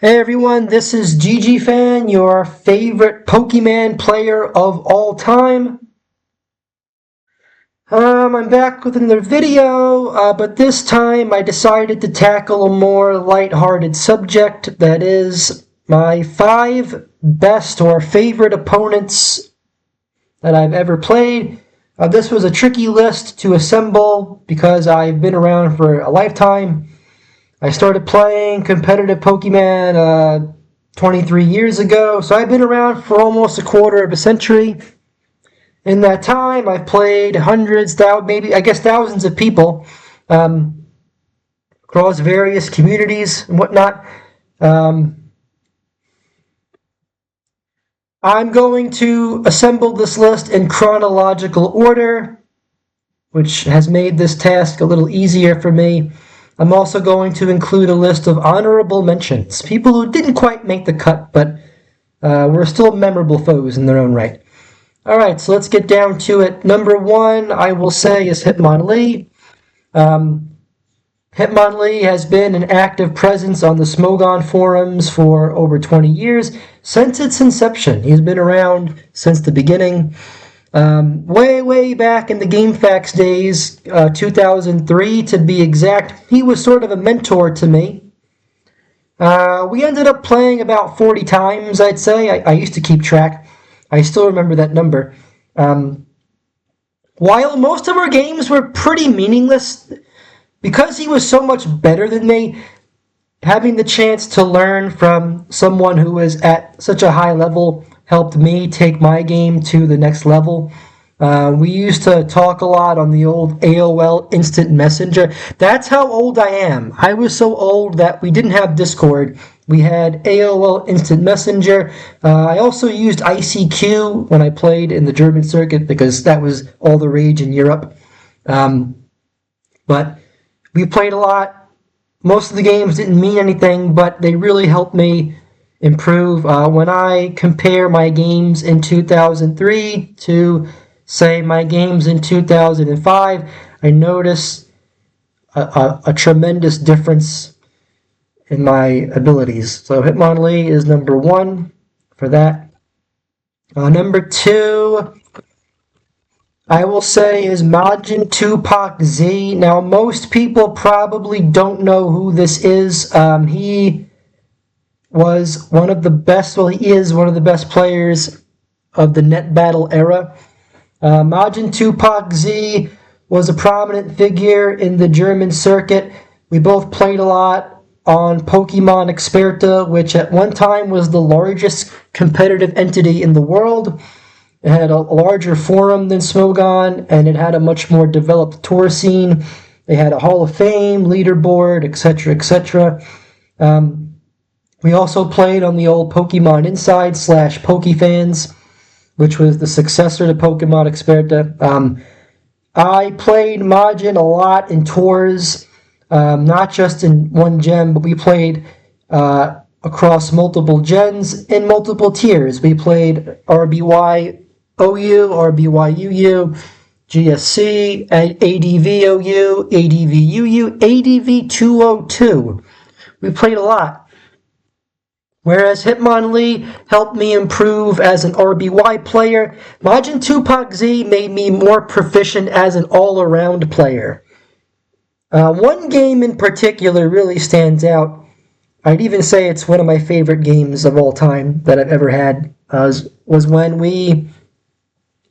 Hey everyone, this is GGFan, your favorite Pokemon player of all time. I'm back with another video, but this time I decided to tackle a more lighthearted subject, that is my 5 best or favorite opponents that I've ever played. This was a tricky list to assemble because I've been around for a lifetime. I started playing competitive Pokemon 23 years ago, so I've been around for almost a quarter of a century. In that time, I've played hundreds, maybe I guess thousands of people across various communities and whatnot. I'm going to assemble this list in chronological order, which has made this task a little easier for me. I'm also going to include a list of honorable mentions, people who didn't quite make the cut, but were still memorable foes in their own right. Alright, so let's get down to it. Number 1, I will say, is Hitmonlee. Hitmonlee has been an active presence on the Smogon forums for over 20 years, since its inception. He's been around since the beginning. Way back in the GameFAQs days, 2003 to be exact, he was sort of a mentor to me. We ended up playing about 40 times, I'd say. I used to keep track. I still remember that number. While most of our games were pretty meaningless, because he was so much better than me, having the chance to learn from someone who was at such a high level helped me take my game to the next level. We used to talk a lot on the old AOL Instant Messenger. That's how old I am. I was so old that we didn't have Discord. We had AOL Instant Messenger. I also used ICQ when I played in the German circuit because that was all the rage in Europe. But we played a lot. Most of the games didn't mean anything, but they really helped me improve. When I compare my games in 2003 to, say, my games in 2005, I notice a tremendous difference in my abilities. So Hitmonlee is number 1 for that. Number 2, I will say, is Majin Tupac Z. Now, most people probably don't know who this is. He was one of the best, he is one of the best players of the net battle era. Majin Tupac Z was a prominent figure in the German circuit. We both played a lot on Pokemon Experta, which at one time was the largest competitive entity in the world. It had a larger forum than Smogon, and it had a much more developed tour scene. They had a Hall of Fame, leaderboard, etc., etc. We also played on the old Pokemon Inside / PokeFans, which was the successor to Pokemon Experta. I played Majin a lot in tours, not just in one gen, but we played across multiple gens in multiple tiers. We played RBY OU, RBY UU, GSC, ADV OU, ADV UU, ADV 202. We played a lot. Whereas Hitmonlee helped me improve as an RBY player, Majin Tupac Z made me more proficient as an all-around player. One game in particular really stands out. I'd even say it's one of my favorite games of all time that I've ever had, was when we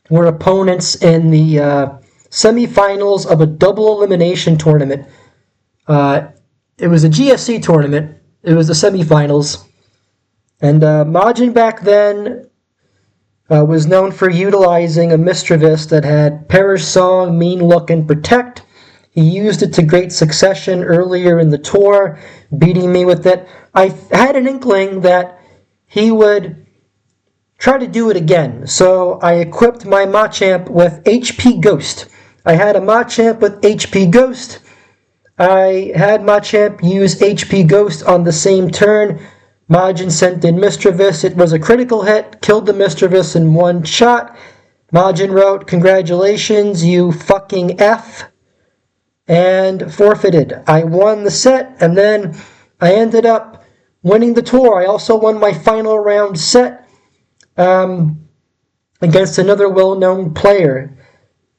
were opponents in the semifinals of a double elimination tournament. It was a GSC tournament. It was the semifinals. And Majin back then was known for utilizing a Mischievous that had Perish Song, Mean Look, and Protect. He used it to great succession earlier in the tour, beating me with it. I had an inkling that he would try to do it again, so I equipped my Machamp with HP Ghost. I had a Machamp with HP Ghost. I had Machamp use HP Ghost on the same turn. Majin sent in Mischievous. It was a critical hit, killed the Mischievous in one shot. Majin wrote, "Congratulations, you fucking F," and forfeited. I won the set, and then I ended up winning the tour. I also won my final round set against another well-known player,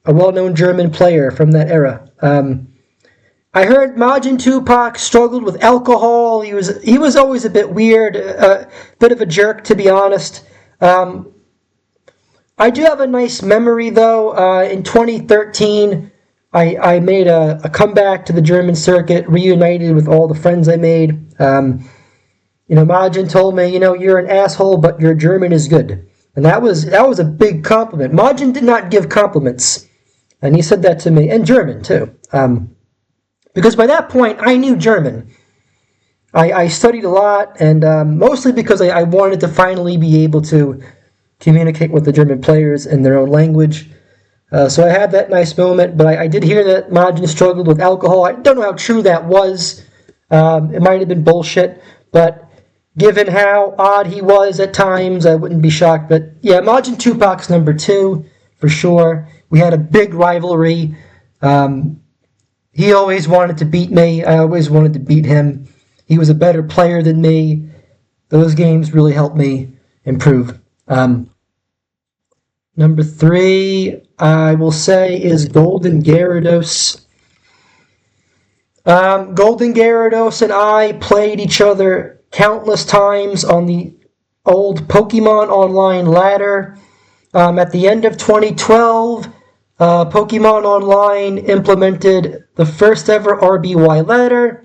a well-known German player from that era. I heard Majin Tupac struggled with alcohol. He was always a bit weird, a bit of a jerk, to be honest. I do have a nice memory, though. In 2013, I made a comeback to the German circuit, reunited with all the friends I made. Majin told me, you're an asshole, but your German is good. And that was a big compliment. Majin did not give compliments. And he said that to me, and German, too. Because by that point, I knew German. I studied a lot, and mostly because I wanted to finally be able to communicate with the German players in their own language. So I had that nice moment, but I did hear that Majin struggled with alcohol. I don't know how true that was. It might have been bullshit, but given how odd he was at times, I wouldn't be shocked. But yeah, Majin Tupac's number 2, for sure. We had a big rivalry. He always wanted to beat me. I always wanted to beat him. He was a better player than me. Those games really helped me improve. Number 3, I will say, is Golden Gyarados. Golden Gyarados and I played each other countless times on the old Pokemon Online ladder. At the end of 2012, Pokemon Online implemented the first ever RBY ladder.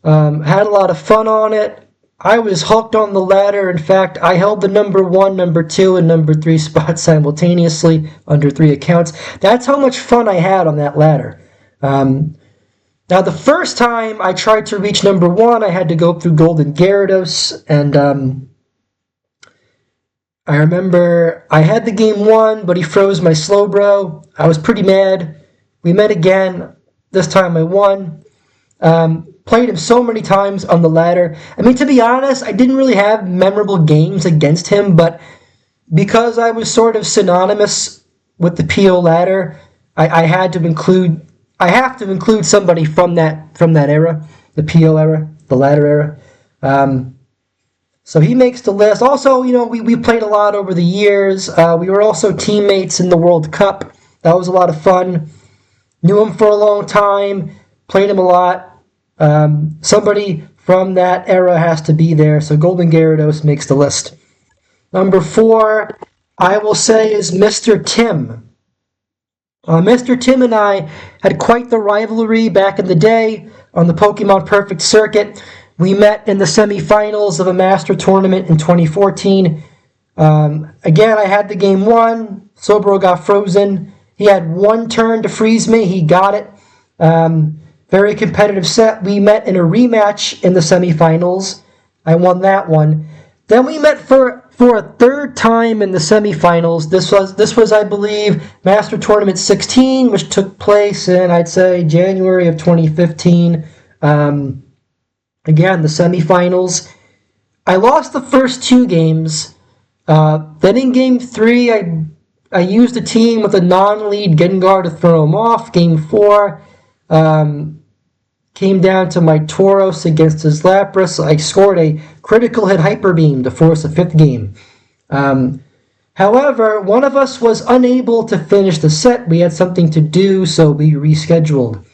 Had a lot of fun on it. I was hooked on the ladder. In fact, I held the number 1, number 2, and number 3 spots simultaneously under 3 accounts. That's how much fun I had on that ladder. Now, the first time I tried to reach number 1, I had to go through Golden Gyarados, and I remember I had the game won, but he froze my Slowbro. I was pretty mad. We met again. This time I won. Played him so many times on the ladder. I mean, to be honest, I didn't really have memorable games against him, but because I was sort of synonymous with the PO ladder, I have to include somebody from that era, the PO era, the ladder era. So he makes the list. Also, we played a lot over the years. We were also teammates in the World Cup. That was a lot of fun. Knew him for a long time. Played him a lot. Somebody from that era has to be there, so Golden Gyarados makes the list. Number 4, I will say, is Mr. Tim. Mr. Tim and I had quite the rivalry back in the day on the Pokemon Perfect circuit. We met in the semifinals of a Master Tournament in 2014. Again, I had the game won. Slowbro got frozen. He had 1 turn to freeze me. He got it. Very competitive set. We met in a rematch in the semifinals. I won that one. Then we met for a 3rd time in the semifinals. This was, I believe, Master Tournament 16, which took place in, I'd say, January of 2015. Again, the semifinals. I lost the first 2 games. Then in game 3, I used a team with a non-lead Gengar to throw him off. Game 4, came down to my Tauros against his Lapras. I scored a critical hit Hyper Beam to force a 5th game. However, one of us was unable to finish the set. We had something to do, so we rescheduled.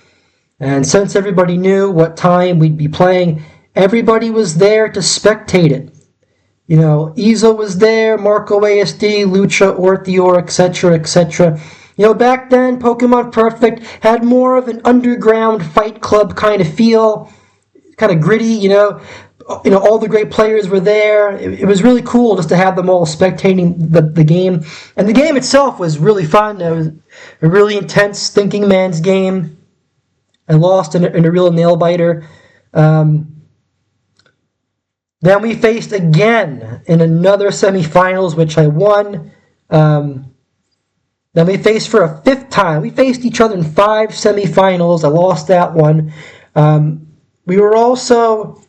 And since everybody knew what time we'd be playing, everybody was there to spectate it. Izo was there, Marco ASD, Lucha, Orthior, etc., etc. Back then, Pokemon Perfect had more of an underground fight club kind of feel, kind of gritty, all the great players were there. It was really cool just to have them all spectating the game. And the game itself was really fun. It was a really intense thinking man's game. I lost in a real nail-biter. Then we faced again in another semifinals, which I won. Then we faced for a 5th time. We faced each other in 5 semifinals. I lost that one. We were also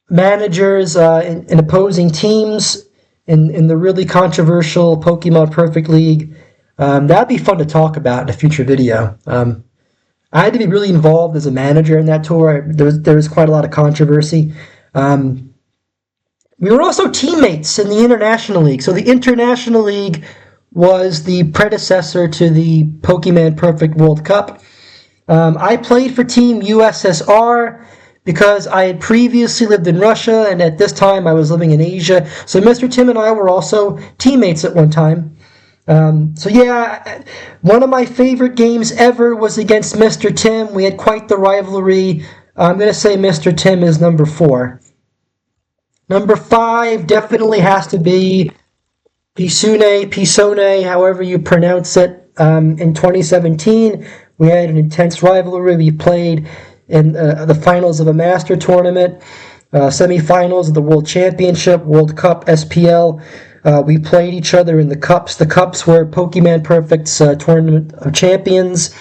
managers in opposing teams in the really controversial Pokemon Perfect League. That'd be fun to talk about in a future video. I had to be really involved as a manager in that tour. There was quite a lot of controversy. Um, we were also teammates in the International League. So the International League was the predecessor to the Pokemon Perfect World Cup. I played for Team USSR because I had previously lived in Russia, and at this time I was living in Asia. So Mr. Tim and I were also teammates at one time. So yeah, one of my favorite games ever was against Mr. Tim. We had quite the rivalry. I'm going to say Mr. Tim is number 4. Number 5 definitely has to be Pisone, however you pronounce it. In 2017, we had an intense rivalry. We played in the finals of a Master Tournament, semifinals of the World Championship, World Cup, SPL. We played each other in the cups. The cups were Pokemon Perfect's Tournament of Champions.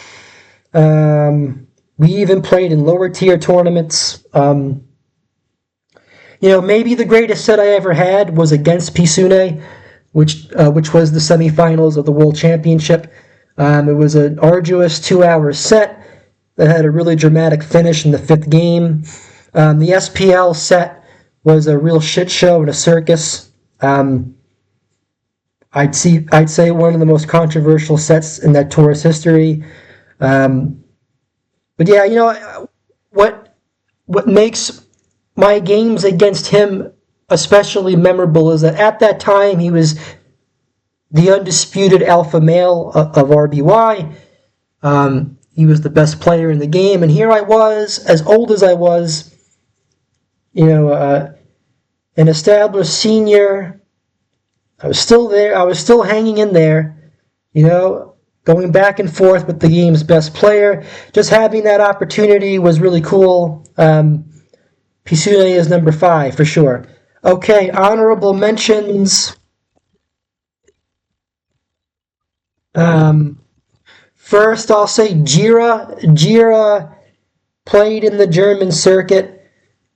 We even played in lower tier tournaments. Maybe the greatest set I ever had was against Pisune, which was the semifinals of the World Championship. It was an arduous 2-hour set that had a really dramatic finish in the 5th game. The SPL set was a real shit show and a circus. I'd say one of the most controversial sets in that tour's history. But yeah, what makes my games against him especially memorable is that at that time he was the undisputed alpha male of RBY. He was the best player in the game, and here I was, as old as I was, an established senior. I was still there. I was still hanging in there, going back and forth with the game's best player. Just having that opportunity was really cool. Pisune is number 5 for sure. Okay, honorable mentions. First, I'll say Jira. Jira played in the German circuit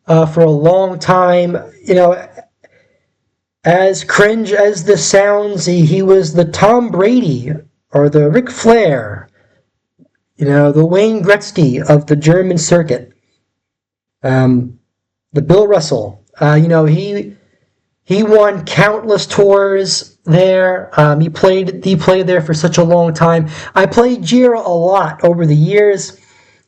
for a long time. As cringe as this sounds, he was the Tom Brady or the Ric Flair, the Wayne Gretzky of the German circuit. The Bill Russell. He won countless tours there. He played there for such a long time. I played Jira a lot over the years.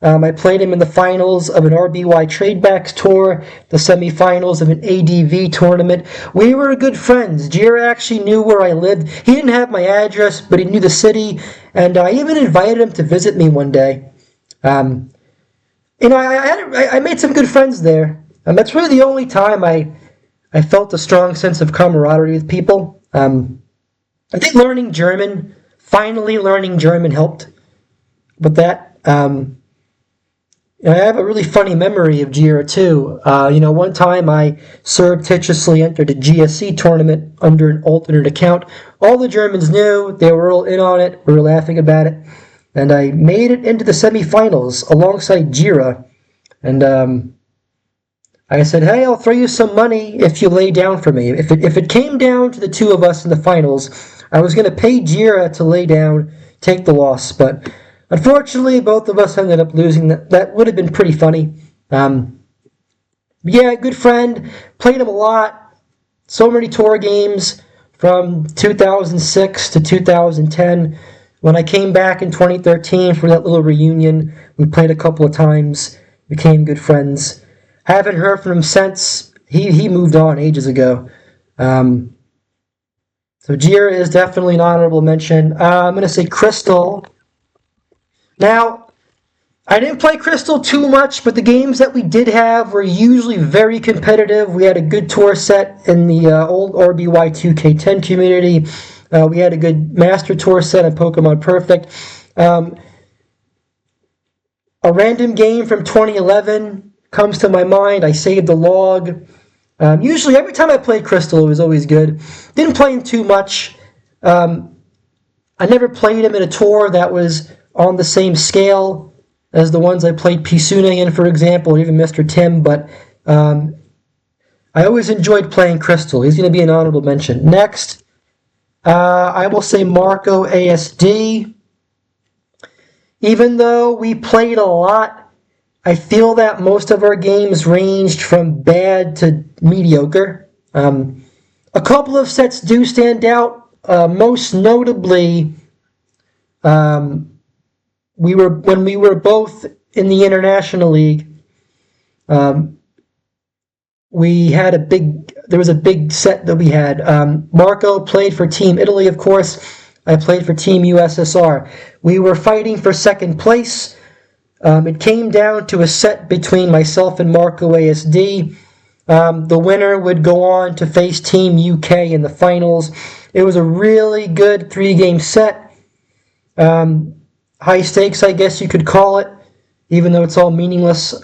I played him in the finals of an RBY Tradebacks tour, the semifinals of an ADV tournament. We were good friends. Jira actually knew where I lived. He didn't have my address, but he knew the city, and I even invited him to visit me one day. I made some good friends there. That's really the only time I felt a strong sense of camaraderie with people. I think finally learning German helped with that. I have a really funny memory of Jira too. One time I surreptitiously entered a GSC tournament under an alternate account. All the Germans knew, they were all in on it, we were laughing about it, and I made it into the semifinals alongside Jira. And I said, hey, I'll throw you some money if you lay down for me. If it came down to the two of us in the finals, I was going to pay Jira to lay down, take the loss. But unfortunately, both of us ended up losing. That would have been pretty funny. Yeah, good friend. Played him a lot. So many tour games from 2006 to 2010. When I came back in 2013 for that little reunion, we played a couple of times, became good friends. Haven't heard from him since. He moved on ages ago. So Jira is definitely an honorable mention. I'm going to say Crystal. Now, I didn't play Crystal too much, but the games that we did have were usually very competitive. We had a good tour set in the old RBY 2K10 community. We had a good Master Tour set in Pokemon Perfect. A random game from 2011 comes to my mind. I saved the log. Usually, every time I played Crystal, it was always good. Didn't play him too much. I never played him in a tour that was on the same scale as the ones I played Pisune in, for example, or even Mr. Tim, but I always enjoyed playing Crystal. He's going to be an honorable mention. Next, I will say Marco ASD. Even though we played a lot, I feel that most of our games ranged from bad to mediocre. A couple of sets do stand out. Most notably, when we were both in the International League. There was a big set that we had. Marco played for Team Italy, of course. I played for Team USSR. We were fighting for second place. It came down to a set between myself and Marco ASD. The winner would go on to face Team UK in the finals. It was a really good 3-game set. High stakes, I guess you could call it, even though it's all meaningless.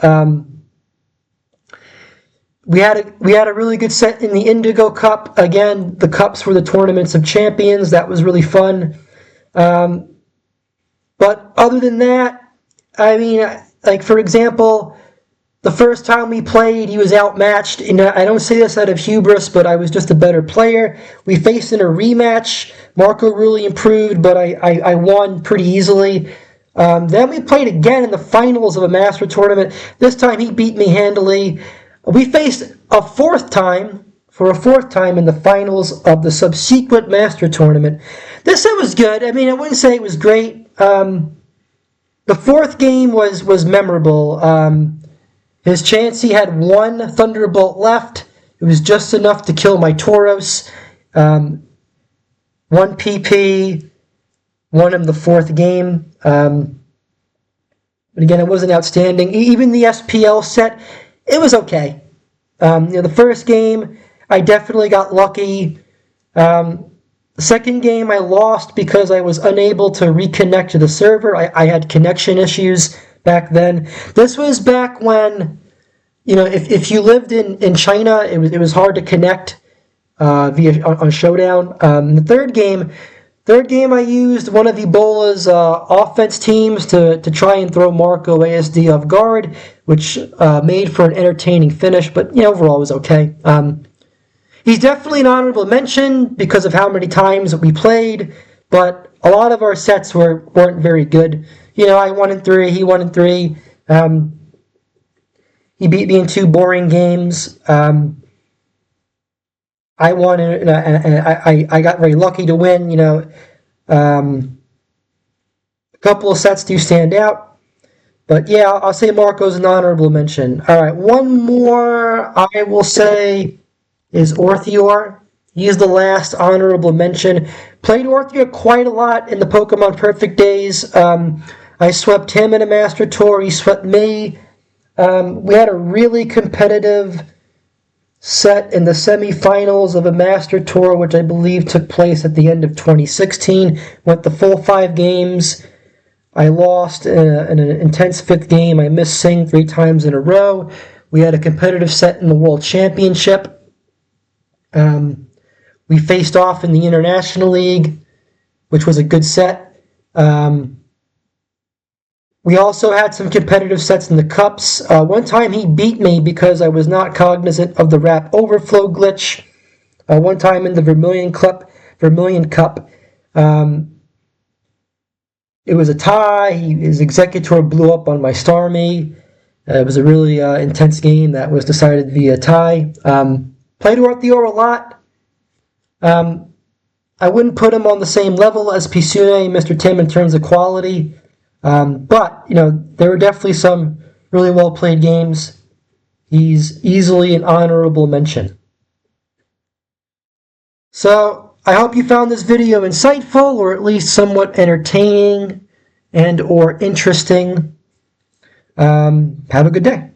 We had a really good set in the Indigo Cup. Again, the cups were the tournaments of champions. That was really fun. But other than that, I mean, like for example, the first time we played, he was outmatched. And I don't say this out of hubris, but I was just a better player. We faced in a rematch. Marco really improved, but I won pretty easily. Then we played again in the finals of a Master tournament. This time he beat me handily. We faced a fourth time in the finals of the subsequent Master tournament. This set was good. I mean, I wouldn't say it was great. The fourth game was memorable. His chance, he had one Thunderbolt left. It was just enough to kill my Tauros. One PP, won him the fourth game. But again, it wasn't outstanding. Even the SPL set, it was okay. The first game, I definitely got lucky. The second game, I lost because I was unable to reconnect to the server. I had connection issues back then. This was back when, if you lived in China, it was hard to connect on Showdown. The third game I used one of Ebola's offense teams to try and throw Marco ASD off guard, which made for an entertaining finish, but overall it was okay. He's definitely an honorable mention because of how many times we played, but a lot of our sets weren't very good. I won in 3, he won in 3. He beat me in 2 boring games. I won, and I got very lucky to win. A couple of sets do stand out, but yeah, I'll say Marco's an honorable mention. All right, one more I will say is Orthior. He's the last honorable mention. Played Orthior quite a lot in the Pokemon Perfect days. I swept him in a Master Tour. He swept me. We had a really competitive set in the semifinals of a Master Tour, which I believe took place at the end of 2016. Went the full 5 games. I lost in an intense 5th game. I missed Sing 3 times in a row. We had a competitive set in the World Championship. We faced off in the International League, which was a good set. We also had some competitive sets in the Cups. One time he beat me because I was not cognizant of the wrap overflow glitch. One time in the Vermilion Cup, it was a tie. His Executor blew up on my Starmie. It was a really intense game that was decided via tie. Played Orthior a lot. I wouldn't put him on the same level as Pisune and Mr. Tim in terms of quality. But, there were definitely some really well-played games. He's easily an honorable mention. So, I hope you found this video insightful, or at least somewhat entertaining and or interesting. Have a good day.